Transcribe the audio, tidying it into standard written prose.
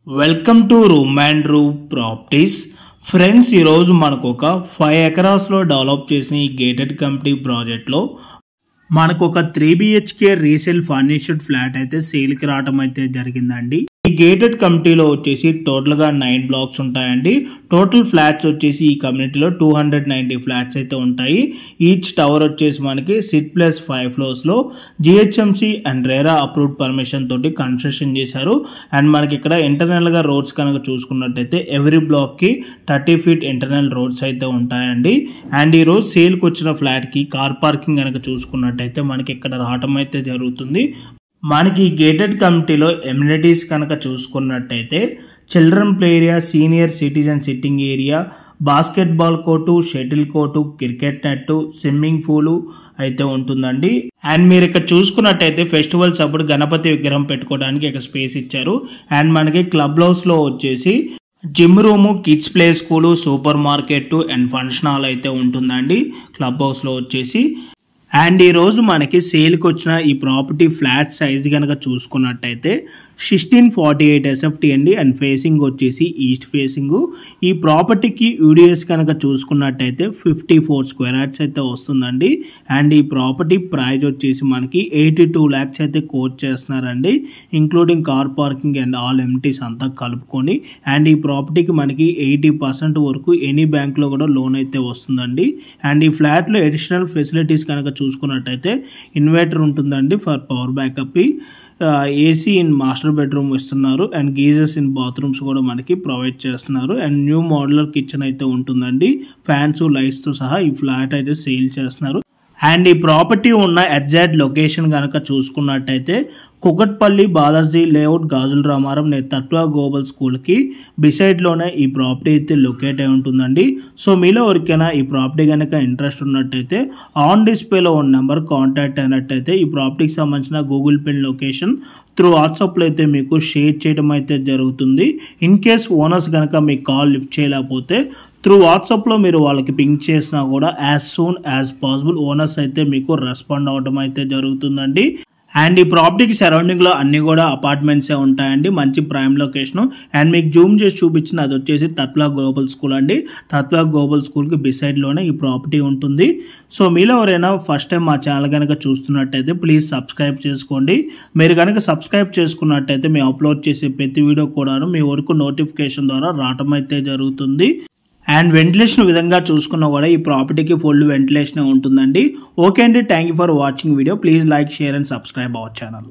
Welcome to room and room properties friends. ఈరోజు మనకు ఒక 5 ఎకరాస్లో డెవలప్ చేసిన ఈ గేటెడ్ కమ్యూనిటీ ప్రాజెక్ట్లో మనకు ఒక 3 BHK రీసేల్ ఫర్నిష్డ్ ఫ్లాట్ అయితే సేల్కి రావడం అయితే జరిగిందండి. ఈ గేటెడ్ కమ్యూనిటీలో వచ్చేసి టోటల్గా 9 బ్లాక్స్ ఉంటాయండి. టోటల్ ఫ్లాట్స్ వచ్చేసి ఈ కమ్యూనిటీలో 290 ఫ్లాట్స్ అయితే ఉంటాయి. ఈచ్ టవర్ వచ్చేసి మనకి 6+5 ఫ్లోర్స్లో GHMC and RERA approved permission తోటి కన్స్ట్రక్షన్ చేశారు. అండ్ మనకి ఇక్కడ ఇంటర్నల్గా రోడ్స్ కనుక చూసుకున్నట్టయితే ఎవ్రీ బ్లాక్కి 30 feet ఇంటర్నల్ రోడ్స్ అయితే ఉంటాయండి. అండ్ ఈరోజు సేల్కి వచ్చిన ఫ్లాట్కి కార్ పార్కింగ్ కనుక చూసుకున్నట్టయితే మనకి ఇక్కడ రావటం అయితే జరుగుతుంది. మనకి గేటెడ్ కమ్యూనిటీలో ఎమ్యూనిటీస్ కనుక చూసుకున్నట్టయితే children play area, senior citizen sitting area, basketball court, shuttle court, cricket net, swimming pool అయితే ఉంటుందండి. అండ్ మీరు ఇక్కడ చూసుకున్నట్టయితే ఫెస్టివల్స్ అప్పుడు గణపతి విగ్రహం పెట్టుకోవడానికి ఇక్కడ స్పేస్ ఇచ్చారు. అండ్ మనకి క్లబ్ హౌస్లో వచ్చేసి gym room, kids play school, super market and function hall అయితే ఉంటుందండి క్లబ్ హౌస్లో వచ్చేసి. అండ్ ఈరోజు మనకి సేల్కి వచ్చిన ఈ ప్రాపర్టీ ఫ్లాట్ సైజ్ కనుక చూసుకున్నట్టయితే 1648 SFT అండి. అండ్ ఫేసింగ్ వచ్చేసి ఈస్ట్ ఫేసింగ్. ఈ ప్రాపర్టీకి యూడిఎస్ కనుక చూసుకున్నట్టయితే 54 స్క్వేర్ యార్డ్స్ అయితే వస్తుందండి. అండ్ ఈ ప్రాపర్టీ ప్రైస్ వచ్చేసి మనకి 82 lakhs అయితే కోట్ చేస్తున్నారండి, including car parking and all amenities అంతా కలుపుకొని. అండ్ ఈ ప్రాపర్టీకి మనకి 80% వరకు ఎనీ బ్యాంక్లో కూడా లోన్ అయితే వస్తుందండి. అండ్ ఈ ఫ్లాట్లో అడిషనల్ ఫెసిలిటీస్ కనుక చూసుకున్నట్టయితే ఇన్వర్టర్ ఉంటుందండి for power backup, AC in master bedroom ఇస్తున్నారు. అండ్ గీజర్స్ ఇన్ బాత్రూమ్స్ కూడా మనకి ప్రొవైడ్ చేస్తున్నారు. అండ్ న్యూ మోడ్యులర్ కిచెన్ అయితే ఉంటుందండి, ఫ్యాన్స్ లైట్స్తో సహా ఈ ఫ్లాట్ అయితే సేల్ చేస్తున్నారు. అండ్ ఈ ప్రాపర్టీ ఉన్న ఎగ్జాక్ట్ లొకేషన్ కనుక చూసుకున్నట్టయితే కుకట్పల్లి బాలాజీ లేఅవుట్, గాజుల రామారం తత్వ గ్లోబల్ స్కూల్కి బిసైడ్లోనే ఈ ప్రాపర్టీ అయితే లొకేట్ అయి ఉంటుందండి. సో మీలో ఎవరికైనా ఈ ప్రాపర్టీ కనుక ఇంట్రెస్ట్ ఉన్నట్టయితే ఆన్ డిస్ప్లేలో ఉన్న నెంబర్ కాంటాక్ట్ అయినట్టయితే ఈ ప్రాపర్టీకి సంబంధించిన గూగుల్ పిన్ లొకేషన్ త్రూ వాట్సాప్లో అయితే మీకు షేర్ చేయడం అయితే జరుగుతుంది. ఇన్ కేస్ ఓనర్స్ కనుక మీకు కాల్ లిఫ్ట్ చేయలేకపోతే త్రూ వాట్సాప్లో మీరు వాళ్ళకి పింక్ చేసినా కూడా as soon as possible owners అయితే మీకు రెస్పాండ్ అవ్వడం అయితే జరుగుతుందండి. అండ్ ఈ ప్రాపర్టీకి సరౌండింగ్లో అన్నీ కూడా అపార్ట్మెంట్సే ఉంటాయండి, మంచి ప్రైమ్ లొకేషను. అండ్ మీకు జూమ్ చేసి చూపించిన అది వచ్చేసి తత్వ గ్లోబల్ స్కూల్ అండి. తత్వ గ్లోబల్ స్కూల్కి బిసైడ్లోనే ఈ ప్రాపర్టీ ఉంటుంది. సో మీలో ఎవరైనా ఫస్ట్ టైం మా ఛానల్ కనుక చూస్తున్నట్టయితే ప్లీజ్ సబ్స్క్రైబ్ చేసుకోండి. మీరు కనుక సబ్స్క్రైబ్ చేసుకున్నట్టయితే మేము అప్లోడ్ చేసే ప్రతి వీడియో కూడా మీ వరకు నోటిఫికేషన్ ద్వారా రావటం అయితే జరుగుతుంది. అండ్ వెంటిలేషన్ విధంగా చూసుకున్నా కూడా ఈ ప్రాపర్టీకి ఫుల్ వెంటిలేషన్ ఉంటుందండి. ఓకే అండి, thank you for watching video. Please like, share and subscribe our channel.